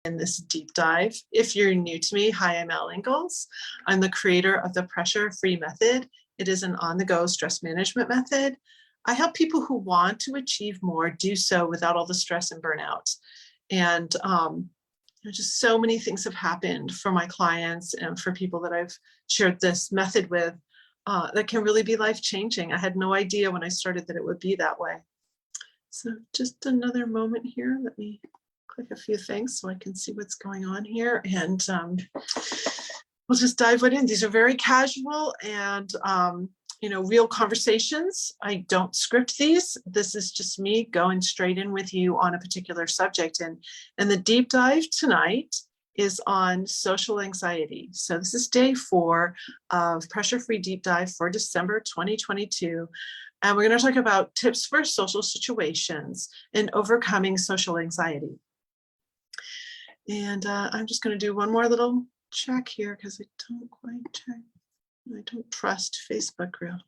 in this deep dive. If you're new to me, hi, I'm Elle Ingalls. I'm the creator of the Pressure Free Method. It is an on-the-go stress management method. I help people who want to achieve more do so without all the stress and burnout. And just so many things have happened for my clients and for people that I've shared this method with that can really be life-changing. I had no idea when I started that it would be that way. So just another moment here. Let me click a few things so I can see what's going on here. And we'll just dive right in. These are very casual and real conversations. I don't script these. This is just me going straight in with you on a particular subject. And the deep dive tonight is on social anxiety. So this is day 4 of Pressure Free Deep Dive for December 2022. And we're going to talk about tips for social situations and overcoming social anxiety. And I'm just going to do one more little check here because I don't quite check. I don't trust Facebook real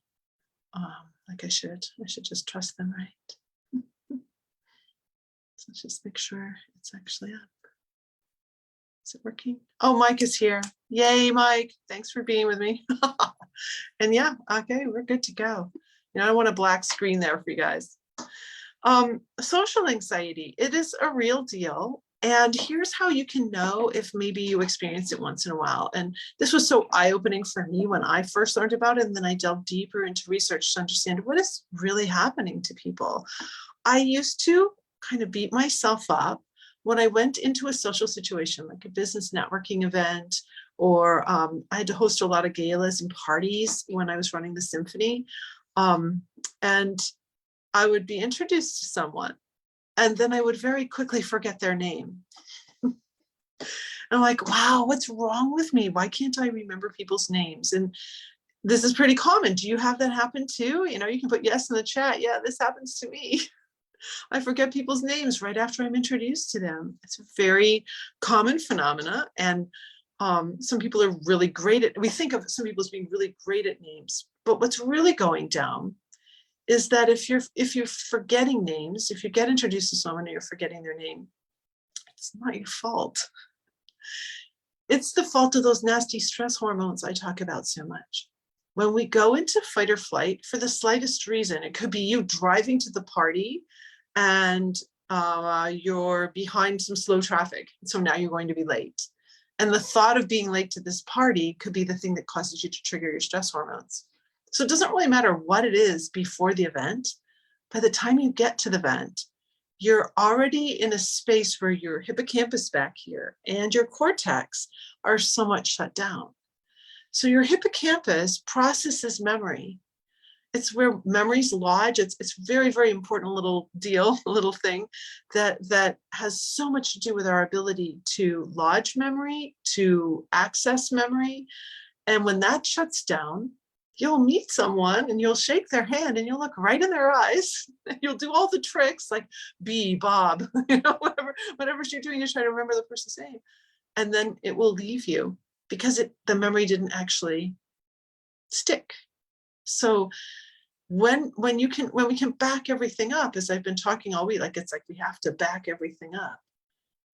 like I should. I should just trust them, right? So let's just make sure it's actually up. Is it working? Oh, Mike is here. Yay, Mike. Thanks for being with me. And yeah, okay, we're good to go. I don't want a black screen there for you guys. Social anxiety, it is a real deal. And here's how you can know if maybe you experience it once in a while. And this was so eye-opening for me when I first learned about it. And then I delved deeper into research to understand what is really happening to people. I used to kind of beat myself up when I went into a social situation, like a business networking event, or I had to host a lot of galas and parties when I was running the symphony. And I would be introduced to someone, and then I would very quickly forget their name. And I'm like, wow, what's wrong with me? Why can't I remember people's names? And this is pretty common. Do you have that happen too? You can put yes in the chat. Yeah, this happens to me. I forget people's names right after I'm introduced to them. It's a very common phenomena. And some people are really great at, we think of some people as being really great at names, but what's really going down is that if you're forgetting names, if you get introduced to someone and you're forgetting their name, it's not your fault. It's the fault of those nasty stress hormones I talk about so much. When we go into fight or flight for the slightest reason, it could be you driving to the party and you're behind some slow traffic. So now you're going to be late. And the thought of being late to this party could be the thing that causes you to trigger your stress hormones. So it doesn't really matter what it is before the event. By the time you get to the event, you're already in a space where your hippocampus back here and your cortex are somewhat shut down. So your hippocampus processes memory. It's where memories lodge. It's very, very important little deal, a little thing that has so much to do with our ability to lodge memory, to access memory. And when that shuts down, you'll meet someone and you'll shake their hand and you'll look right in their eyes and you'll do all the tricks like B, Bob, whatever you're doing, you're trying to remember the person's name. And then it will leave you because the memory didn't actually stick. So when we can back everything up, as I've been talking all week, it's like we have to back everything up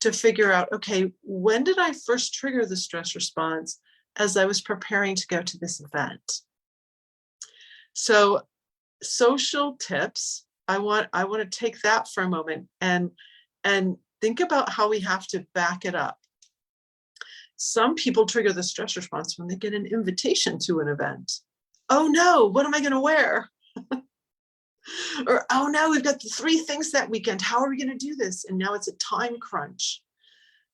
to figure out, okay, when did I first trigger the stress response as I was preparing to go to this event? So social tips, I want to take that for a moment and think about how we have to back it up. Some people trigger the stress response when they get an invitation to an event. Oh no, what am I going to wear? Or, oh no, we've got the 3 things that weekend. How are we going to do this? And now it's a time crunch.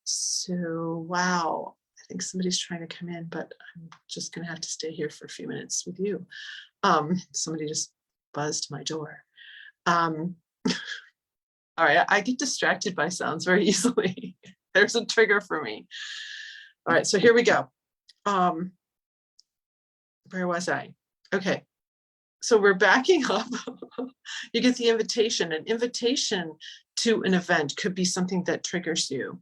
So, wow, I think somebody's trying to come in, but I'm just going to have to stay here for a few minutes with you. Somebody just buzzed my door. All right, I get distracted by sounds very easily. There's a trigger for me. All right, so here we go. Where was I? Okay, so we're backing up. You get the invitation. An invitation to an event could be something that triggers you.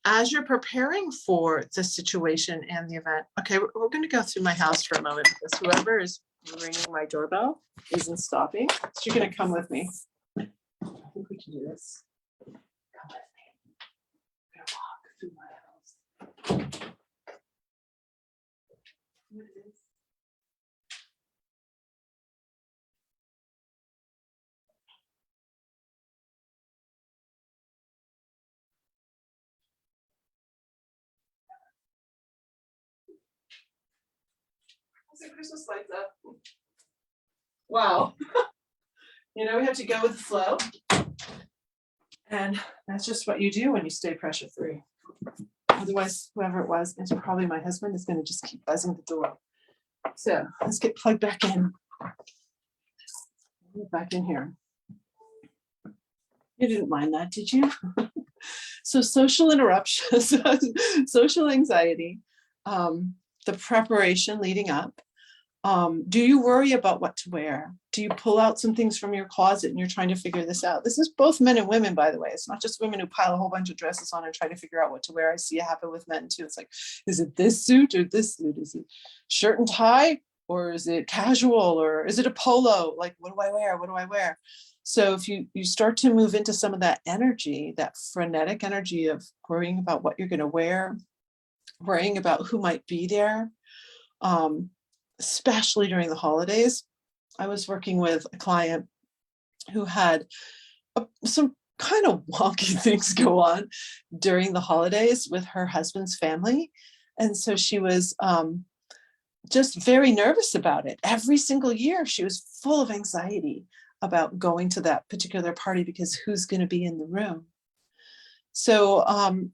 As you're preparing for the situation and the event, okay, we're going to go through my house for a moment because whoever is ringing my doorbell isn't stopping. So you're going to come with me. I think we can do this. Come with me. the Christmas lights up. Wow. We have to go with the flow. And that's just what you do when you stay pressure free. Otherwise, whoever it was, it's probably my husband, is going to just keep buzzing the door. So let's get plugged back in. Back in here. You didn't mind that, did you? So social interruptions, social anxiety, the preparation leading up. Do you worry about what to wear? Do you pull out some things from your closet and you're trying to figure this out? This is both men and women, by the way. It's not just women who pile a whole bunch of dresses on and try to figure out what to wear. I see it happen with men too. It's like, is it this suit or this suit? Is it shirt and tie? Or is it casual? Or is it a polo? Like, what do I wear? What do I wear? So if you start to move into some of that energy, that frenetic energy of worrying about what you're going to wear, worrying about who might be there, especially during the holidays. I was working with a client who had some kind of wonky things go on during the holidays with her husband's family. And so she was just very nervous about it. Every single year, she was full of anxiety about going to that particular party because who's going to be in the room? So,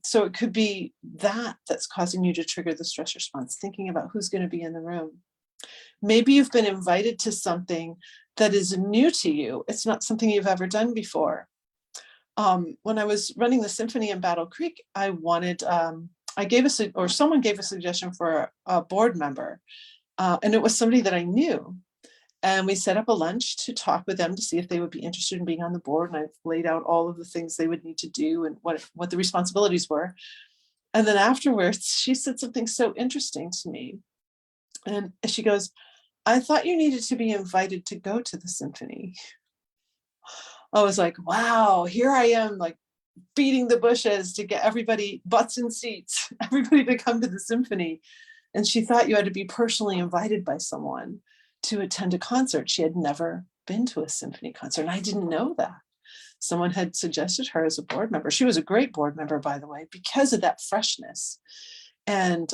so it could be that's causing you to trigger the stress response, thinking about who's going to be in the room. Maybe you've been invited to something that is new to you. It's not something you've ever done before. When I was running the symphony in Battle Creek, I wanted, someone gave a suggestion for a board member, and it was somebody that I knew. And we set up a lunch to talk with them to see if they would be interested in being on the board. And I laid out all of the things they would need to do and what the responsibilities were. And then afterwards, she said something so interesting to me. And she goes, I thought you needed to be invited to go to the symphony. I was like, wow, here I am, like beating the bushes to get everybody, butts in seats, everybody to come to the symphony. And she thought you had to be personally invited by someone to attend a concert. She had never been to a symphony concert, and I didn't know that. Someone had suggested her as a board member. She was a great board member, by the way, because of that freshness. And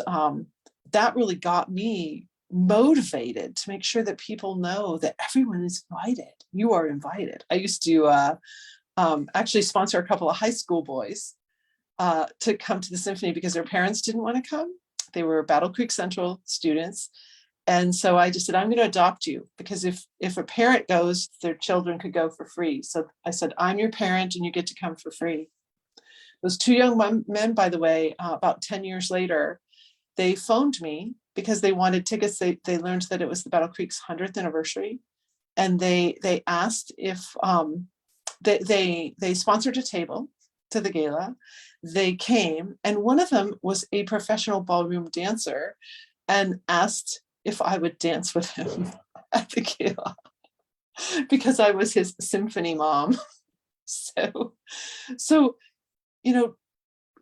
that really got me motivated to make sure that people know that everyone is invited. You are invited. I used to actually sponsor a couple of high school boys to come to the symphony because their parents didn't want to come. They were Battle Creek Central students. And so I just said, I'm going to adopt you, because if a parent goes, their children could go for free. So I said, I'm your parent and you get to come for free. Those two young men, by the way, about 10 years later, they phoned me because they wanted tickets. They learned that it was the Battle Creek's 100th anniversary. And they asked if they sponsored a table to the gala. They came, and one of them was a professional ballroom dancer and asked if I would dance with him at the gala because I was his symphony mom. So,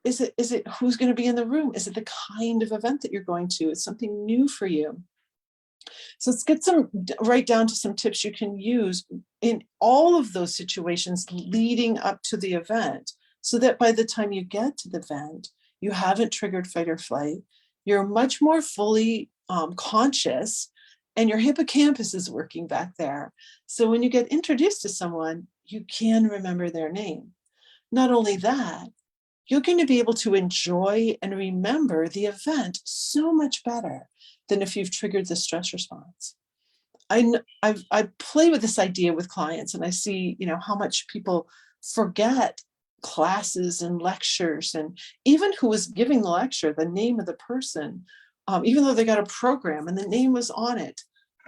is it who's going to be in the room? Is it the kind of event that you're going to? It's something new for you. So let's get right down to some tips you can use in all of those situations leading up to the event, so that by the time you get to the event, you haven't triggered fight or flight. You're much more fully conscious, and your hippocampus is working back there. So when you get introduced to someone, you can remember their name. Not only that, you're going to be able to enjoy and remember the event so much better than if you've triggered the stress response. I play with this idea with clients, and I see, how much people forget classes and lectures, and even who was giving the lecture, the name of the person, even though they got a program and the name was on it.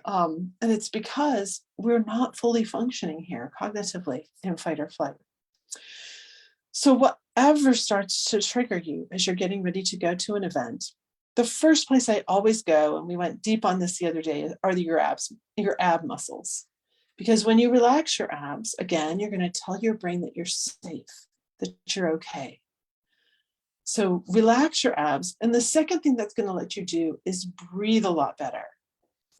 And it's because we're not fully functioning here cognitively in fight or flight. So whatever starts to trigger you as you're getting ready to go to an event, the first place I always go, and we went deep on this the other day, are your ab muscles. Because when you relax your abs, again, you're going to tell your brain that you're safe, that you're okay. So relax your abs. And the second thing that's going to let you do is breathe a lot better.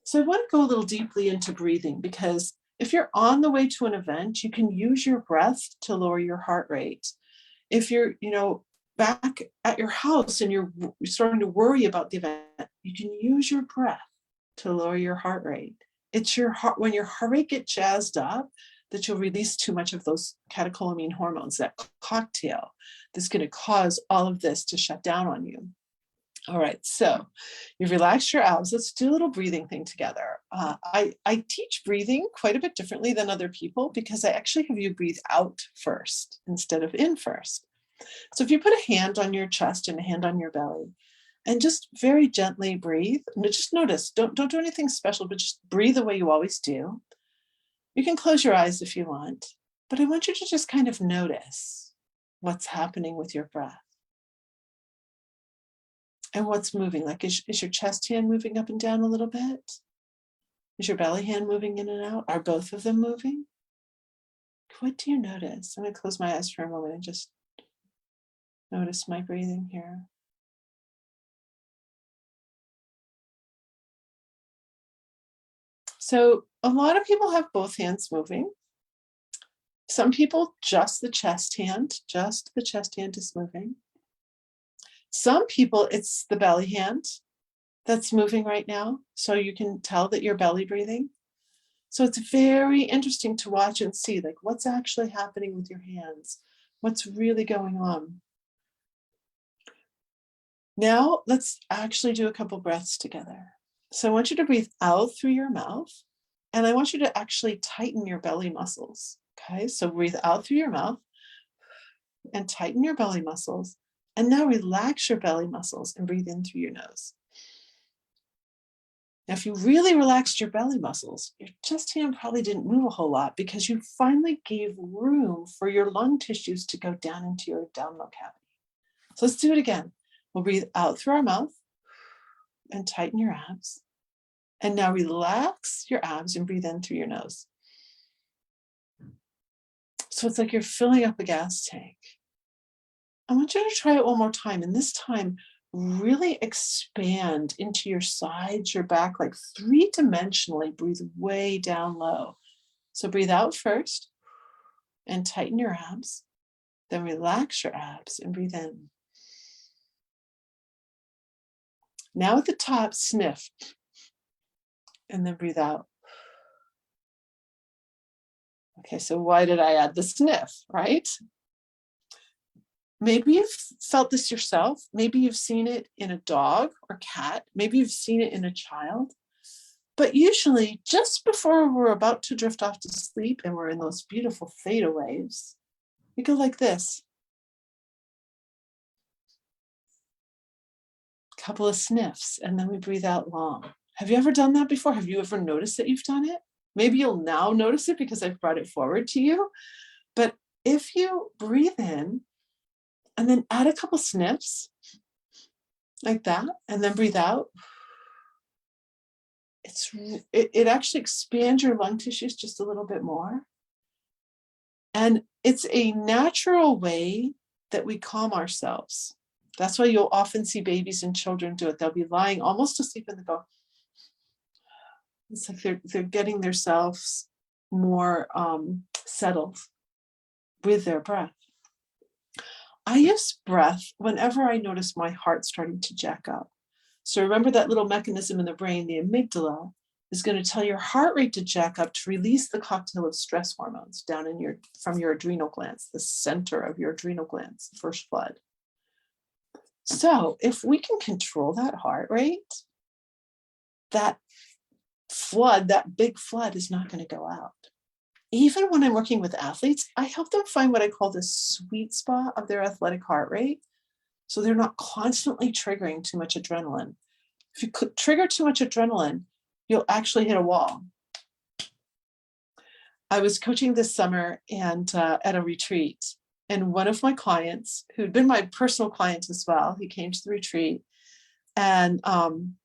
So I want to go a little deeply into breathing, because if you're on the way to an event, you can use your breath to lower your heart rate. If you're, back at your house and you're starting to worry about the event, you can use your breath to lower your heart rate. It's your heart, when your heart rate gets jazzed up, that you'll release too much of those catecholamine hormones, that cocktail that's going to cause all of this to shut down on you. All right, so you've relaxed your abs. Let's do a little breathing thing together. I teach breathing quite a bit differently than other people because I actually have you breathe out first instead of in first. So if you put a hand on your chest and a hand on your belly and just very gently breathe, and just notice, don't do anything special, but just breathe the way you always do. You can close your eyes if you want, but I want you to just kind of notice what's happening with your breath. And what's moving? Like, is your chest hand moving up and down a little bit? Is your belly hand moving in and out? Are both of them moving? What do you notice? I'm going to close my eyes for a moment and just notice my breathing here. So a lot of people have both hands moving. Some people, just the chest hand is moving. Some people, it's the belly hand that's moving right now. So you can tell that you're belly breathing. So it's very interesting to watch and see, like, what's actually happening with your hands? What's really going on? Now let's actually do a couple breaths together. So I want you to breathe out through your mouth, and I want you to actually tighten your belly muscles. Okay, so breathe out through your mouth and tighten your belly muscles. And now relax your belly muscles and breathe in through your nose. Now, if you really relaxed your belly muscles, your chest hand probably didn't move a whole lot because you finally gave room for your lung tissues to go down into your abdominal cavity. So let's do it again. We'll breathe out through our mouth and tighten your abs. And now relax your abs and breathe in through your nose. So it's like you're filling up a gas tank. I want you to try it one more time. And this time, really expand into your sides, your back, like three-dimensionally. Breathe way down low. So breathe out first and tighten your abs. Then relax your abs and breathe in. Now at the top, sniff. And then breathe out. Okay, so why did I add the sniff, right? Maybe you've felt this yourself. Maybe you've seen it in a dog or cat. Maybe you've seen it in a child. But usually just before we're about to drift off to sleep and we're in those beautiful theta waves, we go like this. A couple of sniffs, and then we breathe out long. Have you ever done that before? Have you ever noticed that you've done it? Maybe you'll now notice it because I've brought it forward to you. But if you breathe in, and then add a couple sniffs like that, and then breathe out. It actually expands your lung tissues just a little bit more. And it's a natural way that we calm ourselves. That's why you'll often see babies and children do it. They'll be lying almost asleep and they go. It's like they're getting themselves more settled with their breath. I use breath whenever I notice my heart starting to jack up. So remember that little mechanism in the brain, the amygdala, is going to tell your heart rate to jack up to release the cocktail of stress hormones down in from your adrenal glands, the center of your adrenal glands, first flood. So if we can control that heart rate, that flood, that big flood is not going to go out. Even when I'm working with athletes, I help them find what I call the sweet spot of their athletic heart rate. So they're not constantly triggering too much adrenaline. If you could trigger too much adrenaline, you'll actually hit a wall. I was coaching this summer and at a retreat, and one of my clients, who'd been my personal client as well, he came to the retreat, and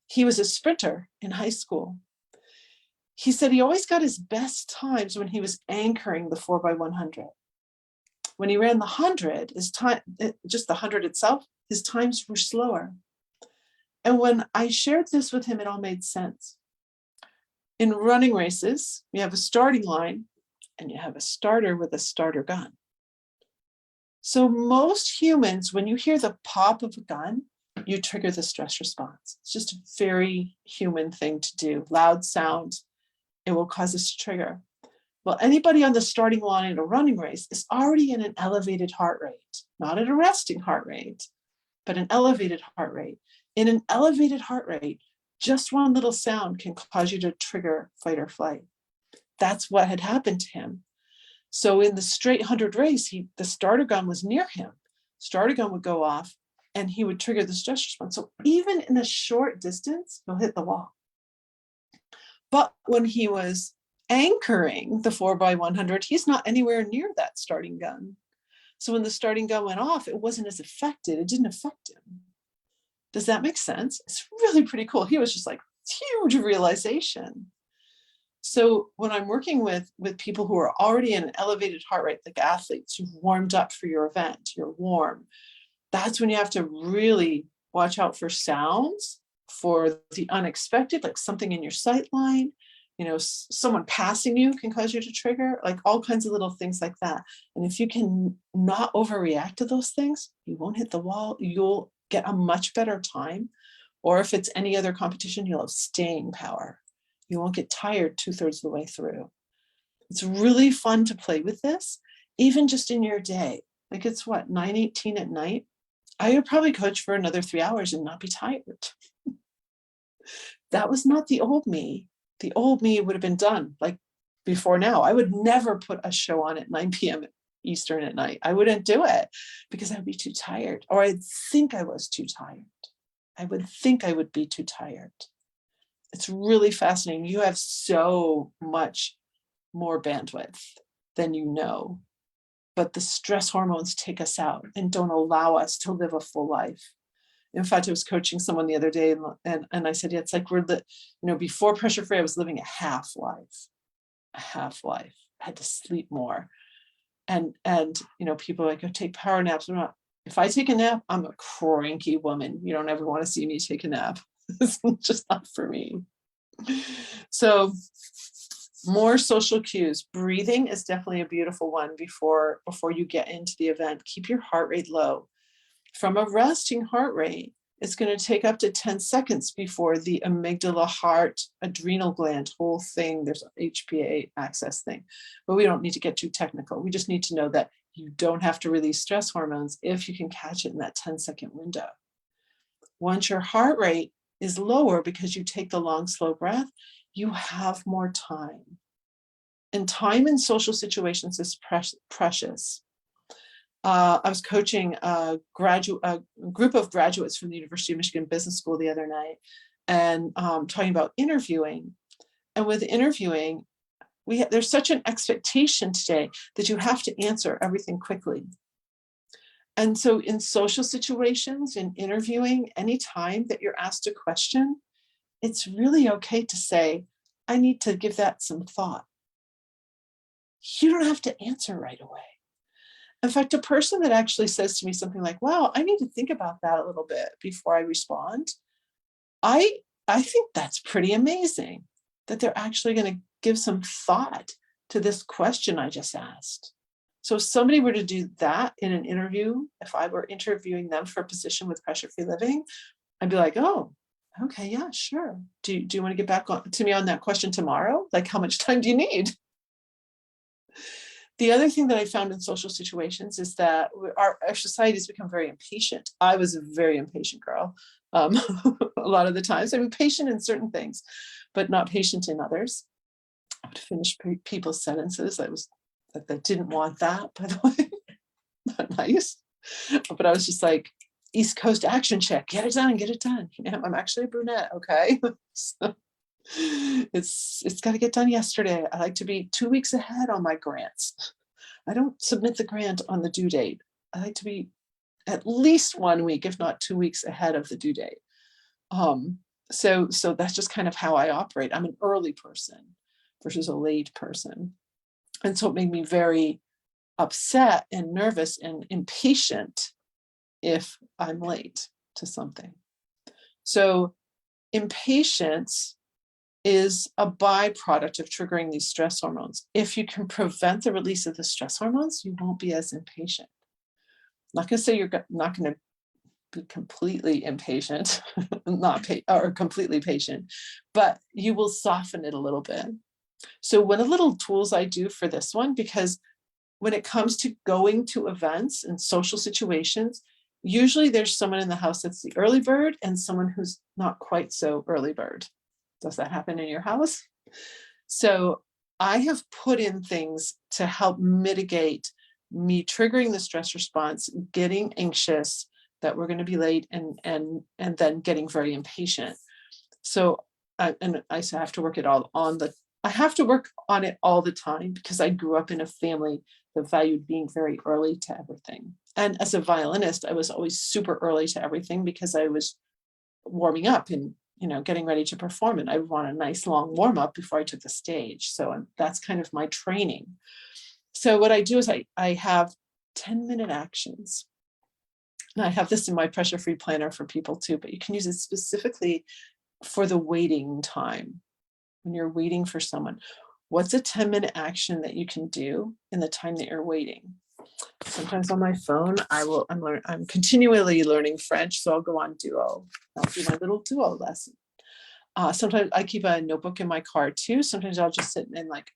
he was a sprinter in high school. He said he always got his best times when he was anchoring the 4x100. When he ran the 100, his time, just the 100 itself, his times were slower. And when I shared this with him, it all made sense. In running races, you have a starting line and you have a starter with a starter gun. So most humans, when you hear the pop of a gun, you trigger the stress response. It's just a very human thing to do. Loud sound, it will cause us to trigger. Well, anybody on the starting line in a running race is already in an elevated heart rate, not at a resting heart rate, but an elevated heart rate. In an elevated heart rate, just one little sound can cause you to trigger fight or flight. That's what had happened to him. So in the straight 100 race, the starter gun was near him. Starter gun would go off and he would trigger the stress response. So even in a short distance, he'll hit the wall. But when he was anchoring the 4x100, he's not anywhere near that starting gun. So when the starting gun went off, it wasn't as affected. It didn't affect him. Does that make sense? It's really pretty cool. He was just like, huge realization. So when I'm working with people who are already in an elevated heart rate, like athletes who've warmed up for your event, you're warm, that's when you have to really watch out for sounds, for the unexpected, like something in your sight line, someone passing you can cause you to trigger, like all kinds of little things like that. And if you can not overreact to those things, you won't hit the wall. You'll get a much better time. Or if it's any other competition, you'll have staying power. You won't get tired 2/3 of the way through. It's really fun to play with this, even just in your day. Like it's what, 9:18 at night? I would probably coach for another 3 hours and not be tired. That was not the old me. The old me would have been done like before now. I would never put a show on at 9 p.m. Eastern at night. I wouldn't do it because I'd be too tired, or I'd think I was too tired. I would think I would be too tired. It's really fascinating. You have so much more bandwidth than you know, but the stress hormones take us out and don't allow us to live a full life. In fact, I was coaching someone the other day and I said, yeah, it's like before Pressure Free, I was living a half life. I had to sleep more. And people are like, oh, take power naps. If I take a nap, I'm a cranky woman. You don't ever want to see me take a nap. It's just not for me. So more social cues. Breathing is definitely a beautiful one before you get into the event. Keep your heart rate low. From a resting heart rate, it's going to take up to 10 seconds before the amygdala, heart, adrenal gland, whole thing, there's an HPA access thing. But we don't need to get too technical. We just need to know that you don't have to release stress hormones if you can catch it in that 10-second window. Once your heart rate is lower because you take the long, slow breath, you have more time. And time in social situations is precious. I was coaching a group of graduates from the University of Michigan Business School the other night and talking about interviewing. And with interviewing, there's such an expectation today that you have to answer everything quickly. And so in social situations, in interviewing, anytime that you're asked a question, it's really okay to say, I need to give that some thought. You don't have to answer right away. In fact, a person that actually says to me something like, wow, I need to think about that a little bit before I respond, I think that's pretty amazing that they're actually going to give some thought to this question I just asked. So if somebody were to do that in an interview, if I were interviewing them for a position with Pressure Free Living, I'd be like, oh, okay, yeah, sure. Do you want to get back to me on that question tomorrow? Like, how much time do you need? The other thing that I found in social situations is that our society has become very impatient. I was a very impatient girl a lot of the times. I'm patient in certain things, but not patient in others. I would finish people's sentences. I didn't want that, by the way. Not nice. But I was just like, East Coast action check, get it done. I'm actually a brunette, okay? So it's got to get done yesterday. I like to be 2 weeks ahead on my grants. I don't submit the grant on the due date. I like to be at least 1 week, if not 2 weeks ahead of the due date. So that's just kind of how I operate. I'm an early person versus a late person. And so it made me very upset and nervous and impatient if I'm late to something. So impatience is a byproduct of triggering these stress hormones. If you can prevent the release of the stress hormones, you won't be as impatient. I'm not going to say you're not going to be completely impatient, not or completely patient, but you will soften it a little bit. So one of the little tools I do for this one, because when it comes to going to events and social situations, usually there's someone in the house that's the early bird and someone who's not quite so early bird. Does that happen in your house? So I have put in things to help mitigate me triggering the stress response, getting anxious that we're going to be late, and then getting very impatient. So and I have to work it all on the I have to work on it all the time because I grew up in a family that valued being very early to everything. And as a violinist, I was always super early to everything because I was warming up and getting ready to perform, and I want a nice long warm up before I took the stage. So that's kind of my training. So what I do is I have 10-minute actions. And I have this in my pressure free planner for people too, but you can use it specifically for the waiting time. When you're waiting for someone, what's a 10-minute action that you can do in the time that you're waiting? Sometimes on my phone, I'm continually learning French, so I'll go on Duo. I'll do my little Duo lesson. Sometimes I keep a notebook in my car too. Sometimes I'll just sit and like,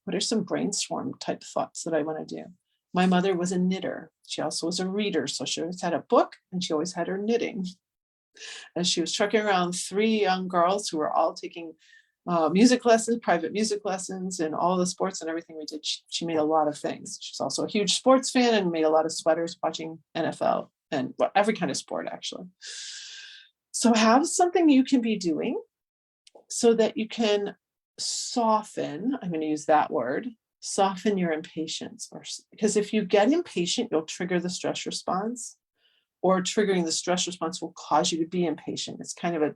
what are some brainstorm type thoughts that I want to do? My mother was a knitter. She also was a reader, so she always had a book and she always had her knitting. And she was trucking around 3 young girls who were all taking music lessons, private music lessons, and all the sports and everything we did. She made a lot of things. She's also a huge sports fan and made a lot of sweaters watching NFL and every kind of sport, actually. So have something you can be doing so that you can soften, I'm going to use that word, soften your impatience. Because if you get impatient, you'll trigger the stress response, or triggering the stress response will cause you to be impatient. It's kind of a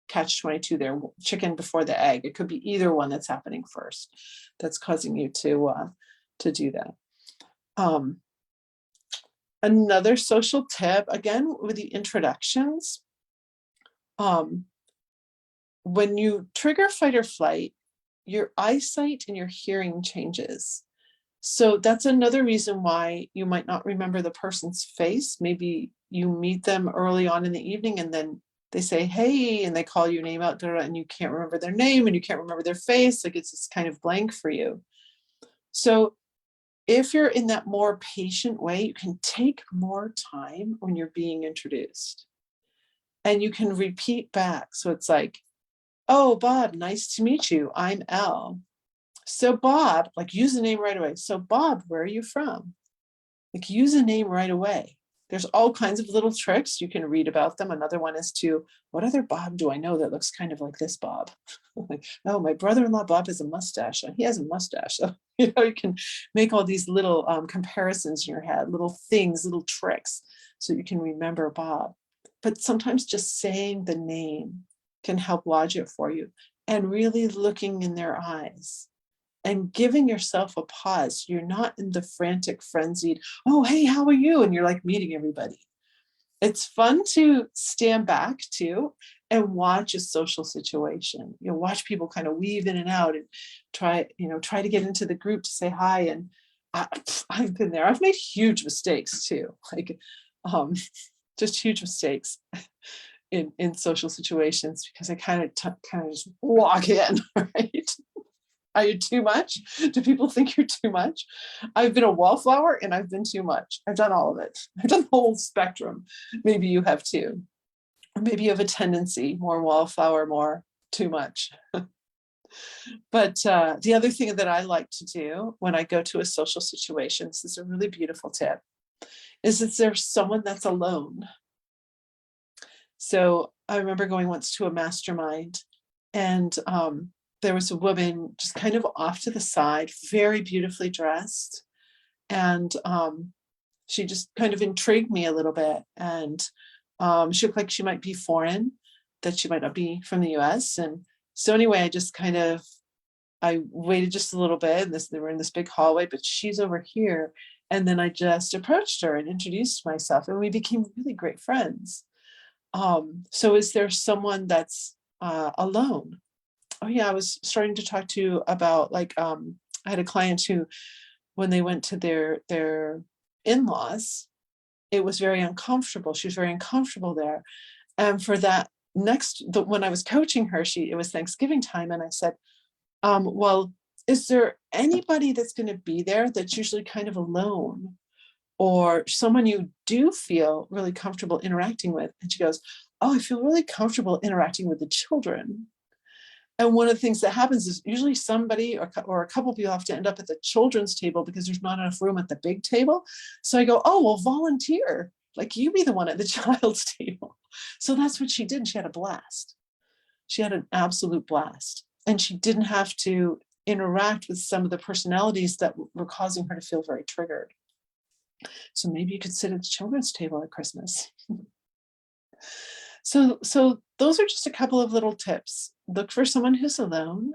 catch-22 there, chicken before the egg. It could be either one that's happening first that's causing you to do that. Another social tip, again, with the introductions, when you trigger fight or flight, your eyesight and your hearing changes. So that's another reason why you might not remember the person's face. Maybe you meet them early on in the evening and then they say, hey, and they call your name out, and you can't remember their name and you can't remember their face. Like it's just kind of blank for you. So if you're in that more patient way, you can take more time when you're being introduced and you can repeat back. So it's like, oh, Bob, nice to meet you. I'm Elle. So Bob, like use the name right away. So Bob, where are you from? Like use a name right away. There's all kinds of little tricks. You can read about them. Another one is what other Bob do I know that looks kind of like this Bob? Like, oh, my brother-in-law Bob has a mustache. He has a mustache. So, you can make all these little comparisons in your head, little things, little tricks, so you can remember Bob. But sometimes just saying the name can help lodge it for you, and really looking in their eyes and giving yourself a pause. You're not in the frantic, frenzied, oh, hey, how are you? And you're like meeting everybody. It's fun to stand back too and watch a social situation. Watch people kind of weave in and out and try to get into the group to say hi. And I've been there. I've made huge mistakes too, like just huge mistakes in social situations because I kind of just walk in, right? Are you too much? Do people think you're too much? I've been a wallflower and I've been too much. I've done all of it. I've done the whole spectrum. Maybe you have too. Or maybe you have a tendency, more wallflower, more too much. But the other thing that I like to do when I go to a social situation, this is a really beautiful tip, is that there's someone that's alone. So I remember going once to a mastermind and there was a woman just kind of off to the side, very beautifully dressed. And she just kind of intrigued me a little bit. And she looked like she might be foreign, that she might not be from the US. And so anyway, I waited just a little bit and they were in this big hallway, but she's over here. And then I just approached her and introduced myself and we became really great friends. So is there someone that's alone? Oh yeah, I was starting to talk to about like I had a client who, when they went to their in-laws, it was very uncomfortable. She was very uncomfortable there. And for that when I was coaching her, it was Thanksgiving time. And I said, well, is there anybody that's going to be there that's usually kind of alone, or someone you do feel really comfortable interacting with? And she goes, oh, I feel really comfortable interacting with the children. And one of the things that happens is usually somebody or a couple of people have to end up at the children's table because there's not enough room at the big table. So I go, oh, well, volunteer. Like, you be the one at the child's table. So that's what she did. And she had a blast. She had an absolute blast. And she didn't have to interact with some of the personalities that were causing her to feel very triggered. So maybe you could sit at the children's table at Christmas. So those are just a couple of little tips. Look for someone who's alone.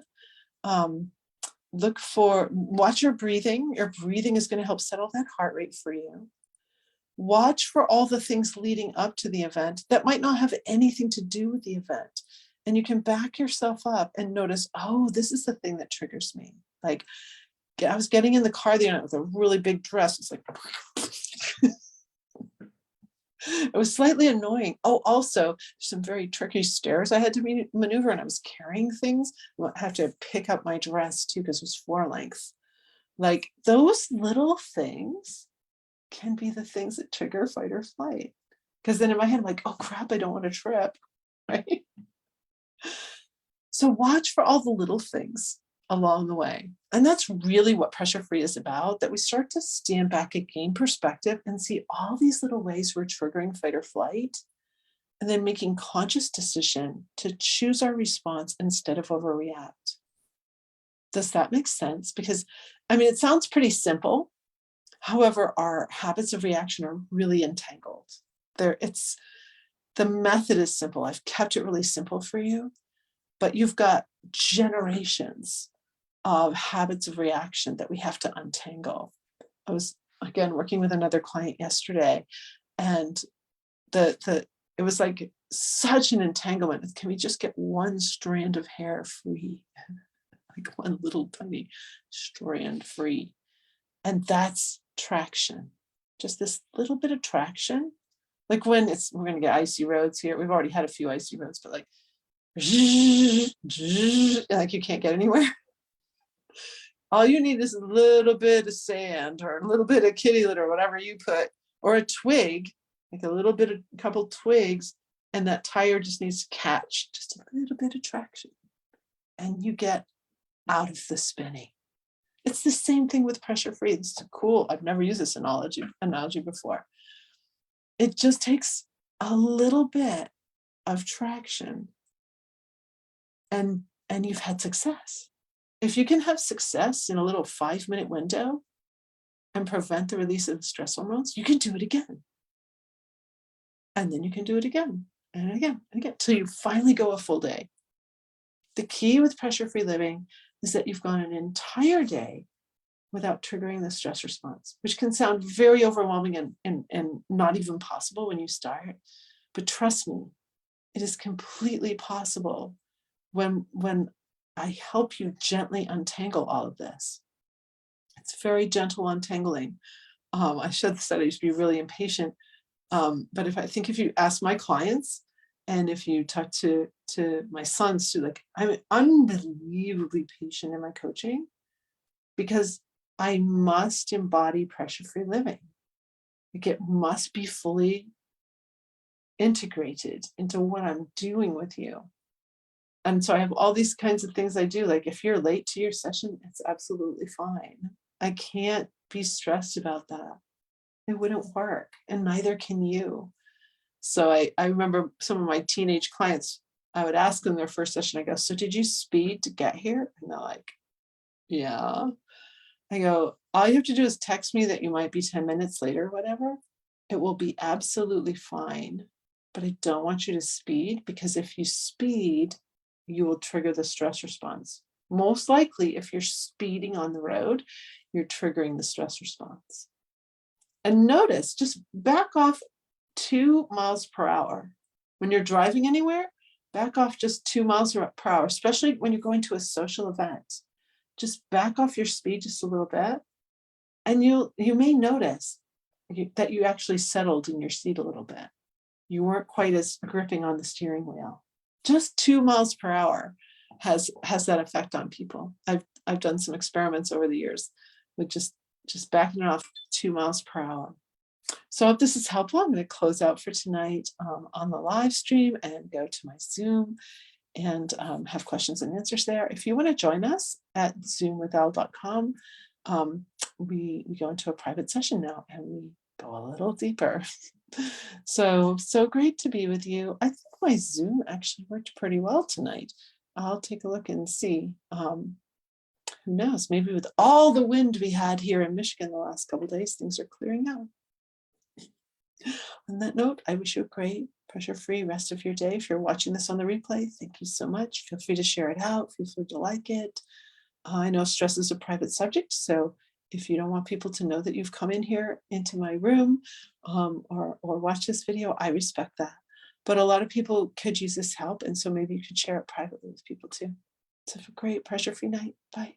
Watch your breathing. Your breathing is going to help settle that heart rate for you. Watch for all the things leading up to the event that might not have anything to do with the event. And you can back yourself up and notice, oh, this is the thing that triggers me. Like, I was getting in the car the other night with a really big dress. It's like, it was slightly annoying. Oh, also, some very tricky stairs I had to maneuver, and I was carrying things. I have to pick up my dress too because it was floor length. Like, those little things can be the things that trigger fight or flight. Because then in my head, I'm like, oh crap, I don't want to trip, right? So watch for all the little things along the way. And that's really what Pressure Free is about, that we start to stand back and gain perspective and see all these little ways we're triggering fight or flight, and then making conscious decision to choose our response instead of overreact. Does that make sense? Because, I mean, it sounds pretty simple. However, our habits of reaction are really entangled. The method is simple. I've kept it really simple for you, but you've got generations of habits of reaction that we have to untangle. I was, again, working with another client yesterday, and it was like such an entanglement. Can we just get one strand of hair free? Like one little tiny strand free. And that's traction. Just this little bit of traction. Like when we're going to get icy roads here. We've already had a few icy roads, but like, like you can't get anywhere. All you need is a little bit of sand or a little bit of kitty litter, whatever you put, or a twig, like a couple twigs, and that tire just needs to catch just a little bit of traction, and you get out of the spinning. It's the same thing with Pressure Free. It's cool. I've never used this analogy before. It just takes a little bit of traction, and you've had success. If you can have success in a little 5-minute window and prevent the release of the stress hormones, you can do it again. And then you can do it again and again and again till you finally go a full day. The key with Pressure Free living is that you've gone an entire day without triggering the stress response, which can sound very overwhelming and not even possible when you start. But trust me, it is completely possible when I help you gently untangle all of this. It's very gentle untangling. I said I used to be really impatient, but if you ask my clients, and if you talk to my sons too, like, I'm unbelievably patient in my coaching because I must embody pressure-free living. Like, it must be fully integrated into what I'm doing with you. And so I have all these kinds of things I do. Like, if you're late to your session, it's absolutely fine. I can't be stressed about that. It wouldn't work, and neither can you. So I remember some of my teenage clients, I would ask them their first session, I go, so did you speed to get here? And they're like, yeah. I go, all you have to do is text me that you might be 10 minutes late or whatever. It will be absolutely fine. But I don't want you to speed, because if you speed, you will trigger the stress response. Most likely, if you're speeding on the road, you're triggering the stress response. And notice, just back off 2 miles per hour. When you're driving anywhere, back off just 2 miles per hour, especially when you're going to a social event. Just back off your speed just a little bit. And you may notice that you actually settled in your seat a little bit. You weren't quite as gripping on the steering wheel. Just 2 miles per hour has that effect on people. I've done some experiments over the years with just backing it off 2 miles per hour. So I hope this is helpful. I'm going to close out for tonight on the live stream and go to my Zoom and have questions and answers there. If you want to join us at zoomwithal.com, we go into a private session now and we go a little deeper. So great to be with you. I think my Zoom actually worked pretty well tonight. I'll take a look and see. Who knows, maybe with all the wind we had here in Michigan the last couple of days, things are clearing out. On that note, I wish you a great pressure-free rest of your day. If you're watching this on the replay, thank you so much. Feel free to share it out. Feel free to like it. I know stress is a private subject, so if you don't want people to know that you've come in here into my room or watch this video, I respect that. But a lot of people could use this help, and so maybe you could share it privately with people too. So have a great pressure-free night. Bye.